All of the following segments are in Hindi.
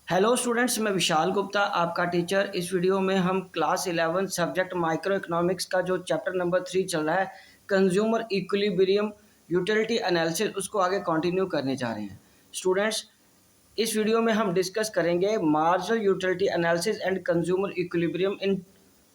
हेलो स्टूडेंट्स, मैं विशाल गुप्ता आपका टीचर। इस वीडियो में हम क्लास 11 सब्जेक्ट माइक्रो इकोनॉमिक्स का जो चैप्टर नंबर 3 चल रहा है, कंज्यूमर इक्विलिब्रियम यूटिलिटी एनालिसिस, उसको आगे कंटिन्यू करने जा रहे हैं। स्टूडेंट्स, इस वीडियो में हम डिस्कस करेंगे marginal utility analysis and consumer equilibrium इन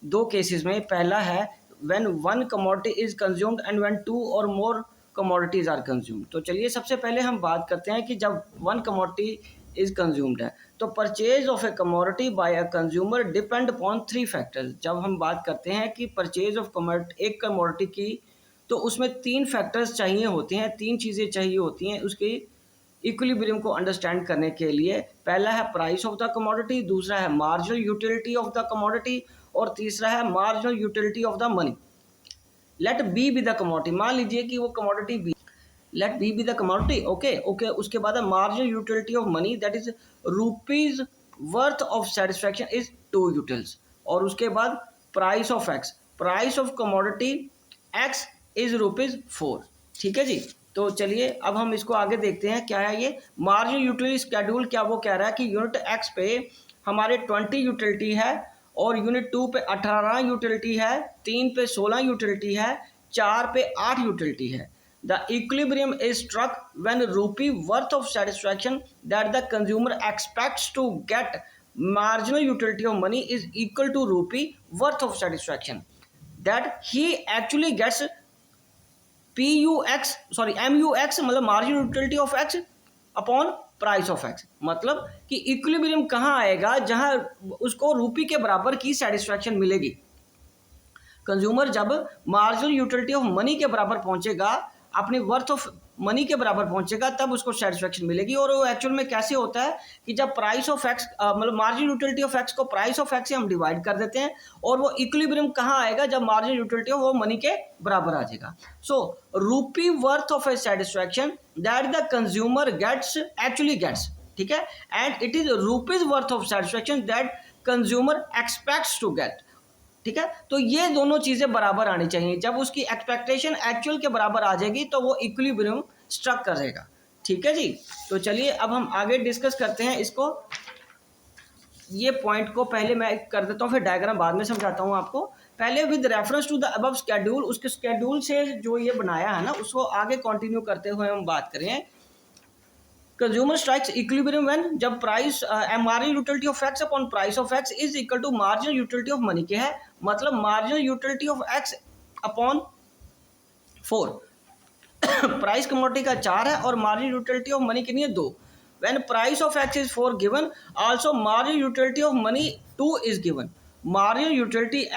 दो केसेस में। पहला है when one commodity is consumed and when two और मोर कमोडिटीज आर कंज्यूम्ड। तो चलिए सबसे पहले हम बात करते हैं कि जब वन कमोडिटी इज कंज्यूम्ड है तो purchase of a commodity by a consumer depend upon three factors. जब हम बात करते हैं कि परचेज ऑफ एक कमोडिटी की, तो उसमें तीन फैक्टर्स चाहिए होते हैं, तीन चीज़ें चाहिए होती हैं उसकी इक्विलिब्रियम को अंडरस्टैंड करने के लिए। पहला है प्राइस ऑफ द कमोडिटी, दूसरा है marginal utility of the commodity और तीसरा है marginal utility of the money. Let B be the commodity, मान लीजिए कि वो commodity B, let B be the commodity. Okay, उसके बाद है marginal utility of money, that is rupees worth of satisfaction is 2 utils. और उसके बाद price of X, price of commodity X is ₹4। ठीक है जी। तो चलिए अब हम इसको आगे देखते हैं क्या है ये मार्जिनल यूटिलिटी स्केड्यूल। क्या वो कह रहा है कि यूनिट एक्स पे हमारे 20 यूटिलिटी है और यूनिट 2 पे 18 यूटिलिटी है, 3 पे 16 यूटिलिटी है, 4 पे 8 यूटिलिटी है। The equilibrium is struck when rupee worth of satisfaction that the consumer expects to get marginal utility of money is equal to rupee worth of satisfaction that he actually gets MUX, मतलब marginal utility of X upon price of x. मतलब कि इक्विलिब्रियम कहाँ आएगा, जहाँ उसको रूपी के बराबर की सेटिस्फैक्शन मिलेगी। कंज्यूमर जब मार्जिनल यूटिलिटी ऑफ मनी के बराबर पहुंचेगा, अपनी वर्थ ऑफ मनी के बराबर पहुंचेगा, तब उसको सेटिस्फैक्शन मिलेगी। और वो एक्चुअल में कैसे होता है कि जब प्राइस ऑफ एक्स मतलब मार्जिनल यूटिलिटी ऑफ एक्स को प्राइस ऑफ एक्स से हम डिवाइड कर देते हैं, और वो इक्विलिब्रियम कहाँ आएगा, जब मार्जिनल यूटिलिटी ऑफ वो मनी के बराबर आ जाएगा। So rupee worth of a satisfaction that the consumer actually gets, ठीक है, and it is rupees worth of satisfaction that consumer expects to get. ठीक है, तो ये दोनों चीजें बराबर आनी चाहिए। जब उसकी एक्सपेक्टेशन एक्चुअल के बराबर आ जाएगी तो वो इक्विलिब्रियम स्ट्रक करेगा। ठीक है जी। तो चलिए अब हम आगे डिस्कस करते हैं इसको। ये पॉइंट को पहले मैं कर देता हूँ, फिर डायग्राम बाद में समझाता हूँ आपको। पहले with reference to the above schedule, उसके स्केड्यूल से जो ये बनाया है ना, उसको आगे कंटिन्यू करते हुए हम बात करें। कंज्यूमर स्ट्राइक्स इक्विलिब्रियम व्हेन, जब price marginal utility of X upon price of X is equal to marginal utility of money के है, मतलब marginal utility of X upon 4। Price commodity का 4 है और मार्जिनल यूटिलिटी ऑफ मनी कितनी है, 2। When price of X is 4 given, also marginal utility of money 2 is given. Marginal utility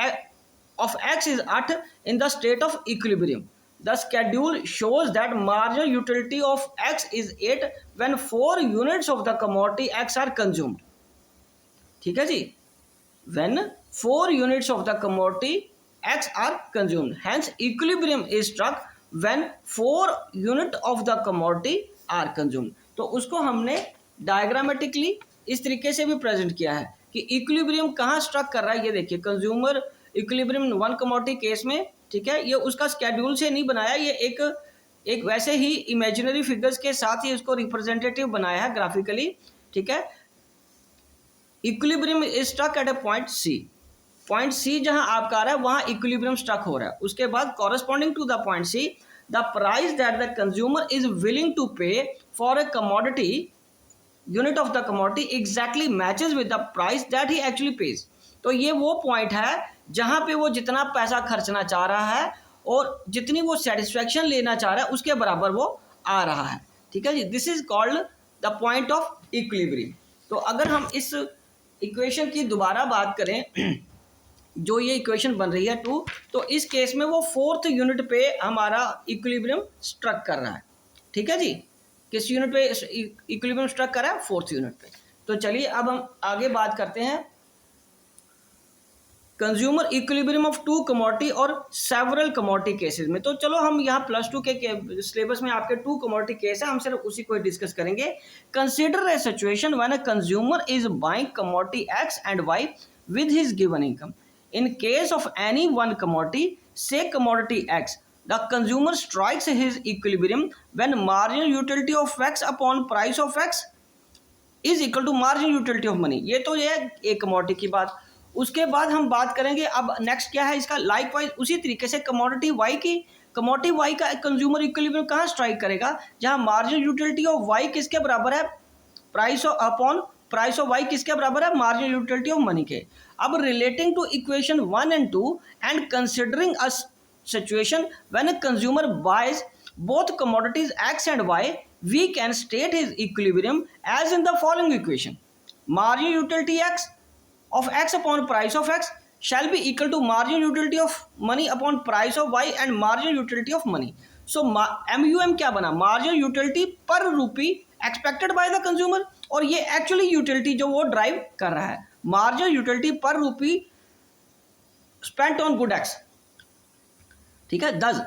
of X is 8 in the state of equilibrium. The schedule shows that marginal utility of X is 8 when 4 units of the commodity X are consumed. ठीक है जी, when 4 units of the commodity X are consumed. Hence equilibrium is struck when 4 unit of the commodity are consumed. तो उसको हमने डायग्रामेटिकली इस तरीके से भी प्रेजेंट किया है कि इक्विलिब्रियम कहाँ स्ट्रक कर रहा है। ये देखिए, consumer equilibrium one commodity case में, ठीक है, ये उसका स्केड्यूल से नहीं बनाया, ये एक वैसे ही इमेजिनरी फिगर्स के साथ ही उसको रिप्रेजेंटेटिव बनाया है ग्राफिकली। ठीक है, equilibrium is stuck at a point C. Point C जहां आपका आ रहा है वहां इक्विलिब्रियम स्टक हो रहा है। उसके बाद corresponding to the point C, the price that the consumer is willing to pay for a commodity unit of the commodity exactly matches with the price that he actually pays. तो ये वो पॉइंट है जहां पे वो जितना पैसा खर्चना चाह रहा है और जितनी वो सेटिस्फैक्शन लेना चाह रहा है उसके बराबर वो आ रहा है। ठीक है जी, this is called the point of equilibrium. तो अगर हम इस इक्वेशन की दोबारा बात करें, जो ये इक्वेशन बन रही है 2, तो इस केस में वो 4th यूनिट पे हमारा इक्विलिब्रियम स्ट्रक कर रहा है। ठीक है जी, किस यूनिट पे इक्विलिब्रियम स्ट्रक कर रहा है, 4th यूनिट पे। तो चलिए अब हम आगे बात करते हैं कंज्यूमर इक्विलिब्रियम ऑफ 2 कमोडिटी और सेवरल कमोडिटी केसेस में। तो चलो हम यहाँ +2 के सिलेबस में आपके 2 कमोडिटी केस है, हम सिर्फ उसी को डिस्कस करेंगे। Consider a situation when a consumer is buying commodity X and Y with his given income. In case of any one commodity, say commodity X, the consumer strikes his equilibrium when marginal utility of X upon price of X is equal to marginal utility of money. ये तो ये है एक कमोडिटी की बात। उसके बाद हम बात करेंगे अब नेक्स्ट क्या है इसका, लाइकवाइज उसी तरीके से कमोडिटी वाई की, कमोडिटी वाई का कंज्यूमर इक्विलिब्रियम कहाँ स्ट्राइक करेगा, जहां मार्जिनल यूटिलिटी ऑफ वाई किसके बराबर है, price upon price of Y किसके बराबर है, मार्जिनल यूटिलिटी ऑफ मनी के। अब relating to equation 1 and 2 and considering a situation when a consumer buys both commodities x and y, we can state his equilibrium as in the following equation: marginal utility x of x upon price of x shall be equal to marginal utility of money upon price of y and marginal utility of money. So MUM क्या बना, marginal utility per rupee expected by the consumer, और ये एक्चुअली यूटिलिटी जो वो ड्राइव कर रहा है, मार्जिनल यूटिलिटी पर रूपी स्पेंट ऑन गुड एक्स। ठीक है, दस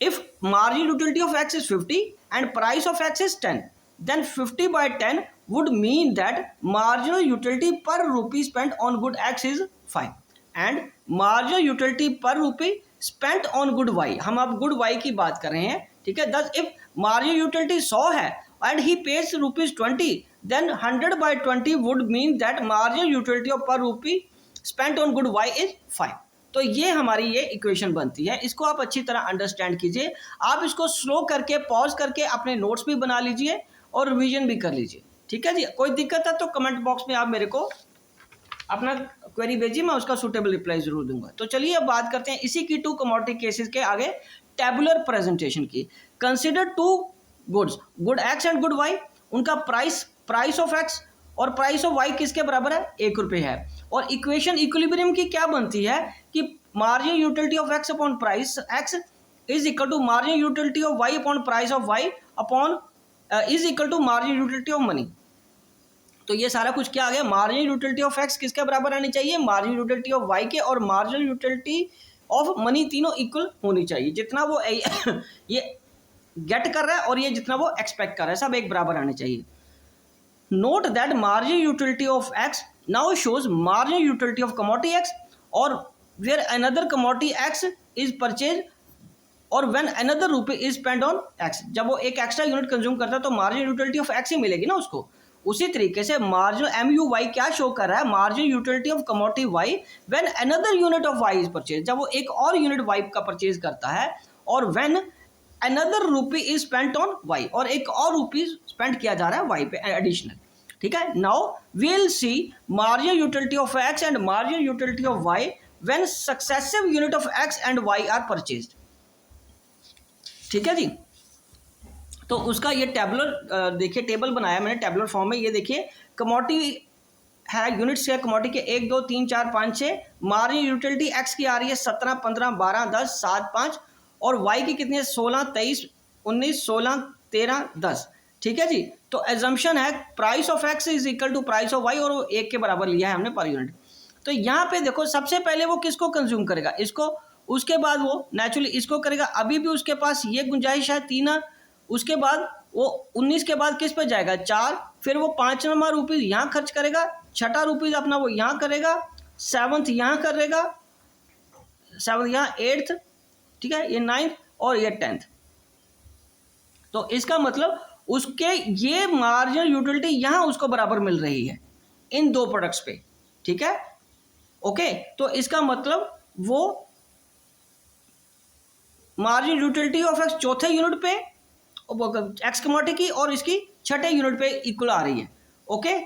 if marginal utility of x is 50 and price of x is 10, then 50 by 10 would mean that marginal utility per rupee spent on good x is 5 and marginal utility per rupee spent on good y, हम अब good y की बात कर रहे हैं। ठीक है, thus if marginal utility 100 है and he pays ₹20, then 100 by 20 would mean that marginal utility of per rupee spent on good y is 5। तो ये हमारी ये इक्वेशन बनती है, इसको आप अच्छी तरह अंडरस्टैंड कीजिए। आप इसको स्लो करके पॉज करके अपने नोट्स भी बना लीजिए और रिवीजन भी कर लीजिए। ठीक है जी, कोई दिक्कत है तो कमेंट बॉक्स में आप मेरे को अपना क्वेरी भेजिए, मैं उसका सूटेबल रिप्लाई जरूर दूंगा। तो चलिए अब बात करते हैं इसी की टू कमोडिटी केसेस के आगे टेबुलर प्रेजेंटेशन की। Consider two goods, good X and good Y, उनका प्राइस ऑफ एक्स और प्राइस ऑफ वाई किसके बराबर है, ₹1 है। और इक्वेशन इक्विलिब्रियम की क्या बनती है कि marginal utility of X upon price X is equal to marginal utility of Y upon price of Y upon is equal to marginal utility of money. तो ये सारा कुछ क्या आ गया, मार्जिनल यूटिलिटी ऑफ एक्स किसके बराबर आनी चाहिए, मार्जिनल यूटिलिटी ऑफ वाई के, और मार्जिनल यूटिलिटी ऑफ मनी तीनों इक्वल होनी चाहिए। जितना वो ये गेट कर रहा है और ये जितना वो एक्सपेक्ट कर रहा है सब एक बराबर आने चाहिए। Note that marginal utility of x now shows marginal utility of commodity x, or where another commodity x is purchased or when another rupee is spent on x। जब वो एक एक्स्ट्रा यूनिट कंज्यूम करता है तो मार्जिनल यूटिलिटी ऑफ x ही मिलेगी ना उसको। उसी तरीके से मार्जिनल MUY क्या शो कर रहा है, marginal utility of commodity y when another unit of y is purchased, जब वो एक और यूनिट y का परचेज करता है, और when another rupee is spent on y, और एक और रुपी स्पेंड किया जा रहा है y पे एडिशनल। ठीक है, now we'll see marginal utility of x and marginal utility of y when successive unit of x and y are purchased। ठीक है जी, तो उसका ये टेबुलर देखिए, टेबल बनाया मैंने टेबुलर फॉर्म में। ये देखिए कमोडिटी है, यूनिट्स है कमोडिटी के 1 2 3 4 5 6, मार्जिनल यूटिलिटी x की आ रही है 17 15 12 10 7 5, और y की कितनी है 16 23 19 16 13 10। ठीक है जी, तो एजम्पशन है price of X is equal to price of Y, और वो 1 के बराबर लिया है हमने पर यूनिट। तो यहाँ पे देखो सबसे पहले वो किसको कंज्यूम करेगा, इसको, उसके बाद वो नेचुरली इसको करेगा। अभी भी उसके पास ये गुंजाइश है 3, उसके बाद वो 19 के बाद किस पे जाएगा 4, फिर वो 5 नंबर रुपीज़ यहाँ खर्च करेगा, 6 रुपीज़ अपना वो यहाँ करेगा, 7th यहाँ करेगा, 7th यहाँ 8th, ठीक है, ये 9th और ये 10th। तो इसका मतलब उसके ये मार्जिनल यूटिलिटी यहां उसको बराबर मिल रही है इन दो प्रोडक्ट्स पे। ठीक है, ओके, तो इसका मतलब वो मार्जिनल यूटिलिटी ऑफ एक्स चौथे यूनिट पे एक्स कमोडिटी की और इसकी छठे यूनिट पे इक्वल आ रही है। ओके,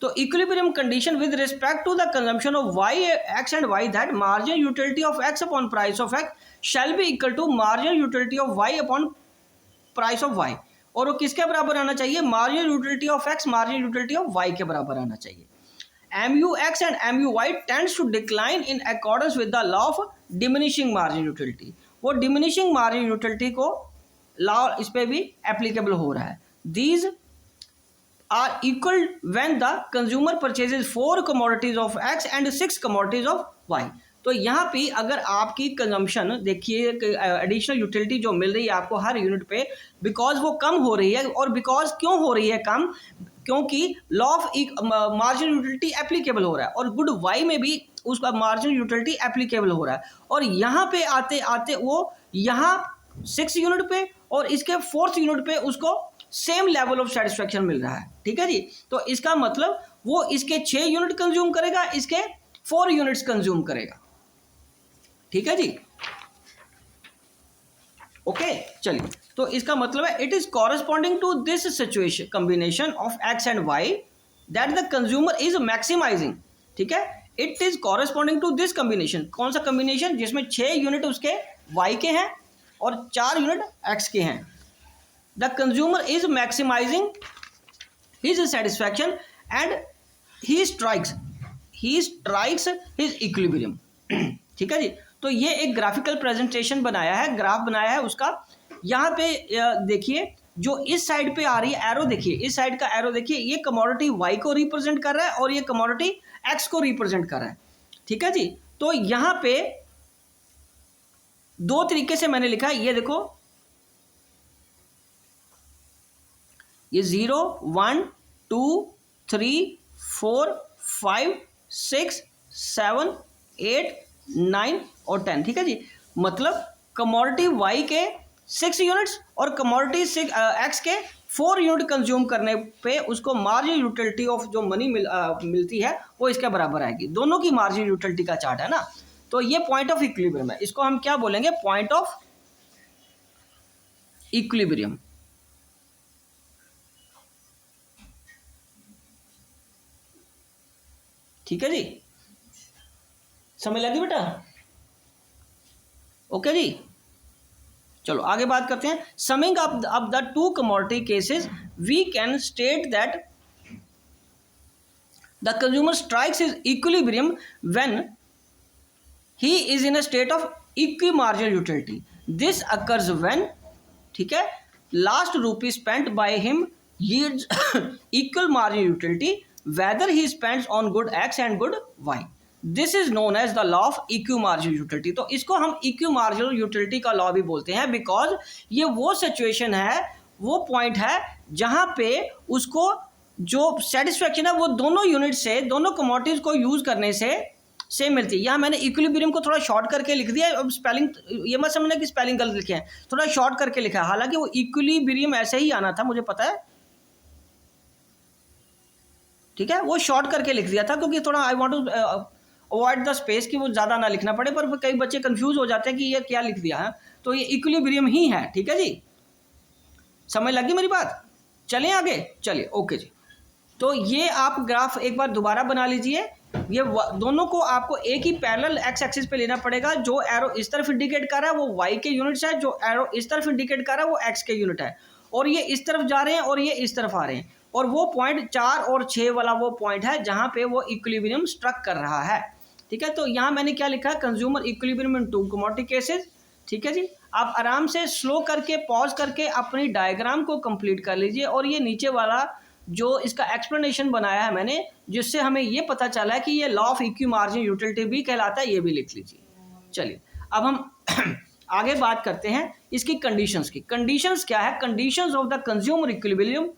तो equilibrium condition with respect to the consumption of Y X and Y, that marginal utility of X upon price of X shall be equal to marginal utility of Y upon price of Y, और वो किसके बराबर आना चाहिए, marginal utility of X marginal utility of Y के बराबर आना चाहिए। MUX and MUY tends to decline in accordance with the law of diminishing marginal utility। वो diminishing marginal utility को लॉ इस पे भी एप्लीकेबल हो रहा है। These are equal when the consumer purchases 4 commodities of X and 6 commodities of Y। तो यहाँ पे अगर आपकी कंजम्पशन देखिए एडिशनल यूटिलिटी जो मिल रही है आपको हर यूनिट पे, बिकॉज वो कम हो रही है, और बिकॉज क्यों हो रही है कम, क्योंकि law of marginal utility applicable हो रहा है, और गुड वाई में भी उसका मार्जिनल यूटिलिटी एप्लीकेबल हो रहा है। और यहाँ पे आते आते वो यहाँ 6 यूनिट पे और इसके 4th यूनिट पे उसको सेम लेवल ऑफ सेटिस्फैक्शन मिल रहा है। ठीक है जी, तो इसका मतलब वो इसके 6 यूनिट कंज्यूम करेगा, इसके 4 यूनिट्स कंज्यूम करेगा। ठीक है जी, ओके चलिए, तो इसका मतलब है it is corresponding to this situation combination of X and Y that the consumer is maximising. ठीक है, it is corresponding to this combination, कौन सा कॉम्बिनेशन, जिसमें 6 यूनिट उसके वाई के हैं और 4 यूनिट एक्स के हैं। The consumer is maximising his satisfaction and he strikes his equilibrium. ठीक है जी, तो ये एक ग्राफिकल प्रेजेंटेशन बनाया है, ग्राफ बनाया है उसका। यहाँ पे देखिए जो इस साइड पे आ रही है एरो, देखिए इस साइड का एरो देखिए, ये कमोडिटी वाई को रिप्रेजेंट कर रहा है और ये कमोडिटी एक्स को रिप्रेजेंट कर रहा है। ठीक है जी, तो यहाँ पे 2 तरीके से मैंने लिखा है, ये देखो ये 0 1 2 3 4 5 6 7 8 9 और 10। ठीक है जी, मतलब कमोडिटी वाई के 6 यूनिट्स और कमोडिटी एक्स के 4 यूनिट कंज्यूम करने पे उसको मार्जिनल यूटिलिटी ऑफ जो मनी मिलती है वो इसके बराबर आएगी। दोनों की मार्जिनल यूटिलिटी का चार्ट है ना, तो ये पॉइंट ऑफ इक्विलिब्रियम है, इसको हम क्या बोलेंगे, पॉइंट ऑफ इक्विलिब्रियम। ठीक है जी, समझ लगी बेटा? ओके जी, चलो आगे बात करते हैं। Summing up the 2 commodity cases we can state that the consumer strikes his equilibrium when he is in a state of equi marginal utility. This occurs when, ठीक है, last rupee spent by him yields equal marginal utility whether he spends on good X and good Y. This is known as the law of equal marginal utility. तो इसको हम equal marginal utility का लॉ भी बोलते हैं, बिकॉज ये वो सिचुएशन है, वो पॉइंट है जहां पे उसको जो सेटिस्फैक्शन है वो दोनों यूनिट से, दोनों कमोडिटीज को यूज करने से सेम मिलती है। यहाँ मैंने इक्विलिब्रियम को थोड़ा शॉर्ट करके लिख दिया है, अब स्पेलिंग ये मत समझना कि स्पेलिंग गलत लिखे हैं, थोड़ा शॉर्ट करके लिखा है, हालांकि वो इक्विलिब्रियम ऐसे ही आना था, मुझे पता है। ठीक है, वो शॉर्ट करके लिख दिया था क्योंकि थोड़ा I want to avoid the space कि वो ज़्यादा ना लिखना पड़े, पर कई बच्चे कंफ्यूज हो जाते हैं कि ये क्या लिख दिया है, तो ये इक्विलिब्रियम ही है। ठीक है जी, समझ लगी मेरी बात? चलें आगे, चलिए ओके जी। तो ये आप ग्राफ एक बार दोबारा बना लीजिए, ये दोनों को आपको एक ही पैरेलल एक्स एक्सिस पे लेना पड़ेगा। जो एरो इस तरफ इंडिकेट कर रहा है वो वाई के यूनिट्स है, जो एरो इस तरफ इंडिकेट कर रहा है वो एक्स के यूनिट है, और ये इस तरफ जा रहे हैं और ये इस तरफ आ रहे हैं, और वो पॉइंट 4 और 6 वाला वो पॉइंट है जहां पे वो इक्विलिब्रियम स्ट्रक कर रहा है। ठीक है, तो यहाँ मैंने क्या लिखा है, कंज्यूमर इक्विलिब्रियम इन 2 कमोडिटी केसेस। ठीक है जी, आप आराम से स्लो करके पॉज करके अपनी डायग्राम को कंप्लीट कर लीजिए, और ये नीचे वाला जो इसका एक्सप्लेनेशन बनाया है मैंने, जिससे हमें ये पता चला है कि ये law of equi margin utility भी कहलाता है, ये भी लिख लीजिए। चलिए अब हम आगे बात करते हैं इसकी कंडीशंस की। कंडीशंस क्या है, conditions of the consumer equilibrium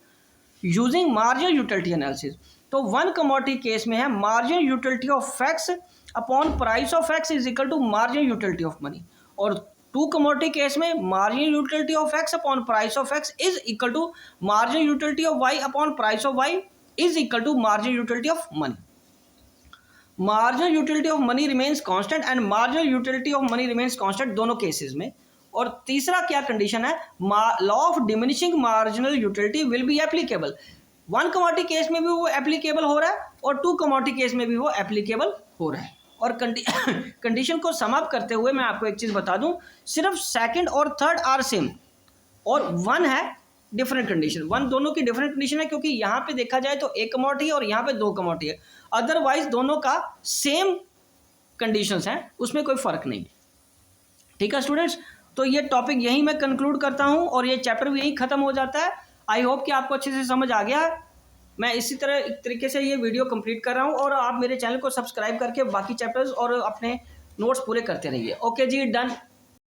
using marginal utility analysis. तो 1 कमोडिटी केस में है marginal utility of X upon price of X is equal to marginal utility of money, और 2 कमोडिटी केस में marginal utility of X upon price of X is equal to marginal utility of Y upon price of Y is equal to marginal utility of money. Marginal utility of money remains constant and marginal utility of money remains constant दोनों केसेस में। और तीसरा क्या कंडीशन है, law of diminishing marginal utility will be applicable. 1 commodity case में भी वो एप्लीकेबल हो रहा है और 2 कमोडिटी केस में भी वो एप्लीकेबल हो रहा है। और कंडीशन को सम अप करते हुए मैं आपको एक चीज बता दूं, सिर्फ सेकंड और थर्ड आर सेम, और 1 है डिफरेंट कंडीशन। 1 दोनों की डिफरेंट कंडीशन है, क्योंकि यहाँ पे देखा जाए तो 1 कमोडिटी और यहाँ पे 2 कमोडिटी है, अदरवाइज दोनों का सेम कंडीशंस हैं, उसमें कोई फर्क नहीं। ठीक है स्टूडेंट्स, तो ये टॉपिक यहीं मैं कंक्लूड करता हूं और ये चैप्टर भी यहीं खत्म हो जाता है। आई होप कि आपको अच्छे से समझ आ गया। मैं इसी तरह एक तरीके से ये वीडियो कंप्लीट कर रहा हूं, और आप मेरे चैनल को सब्सक्राइब करके बाकी चैप्टर्स और अपने नोट्स पूरे करते रहिए। ओके जी, डन।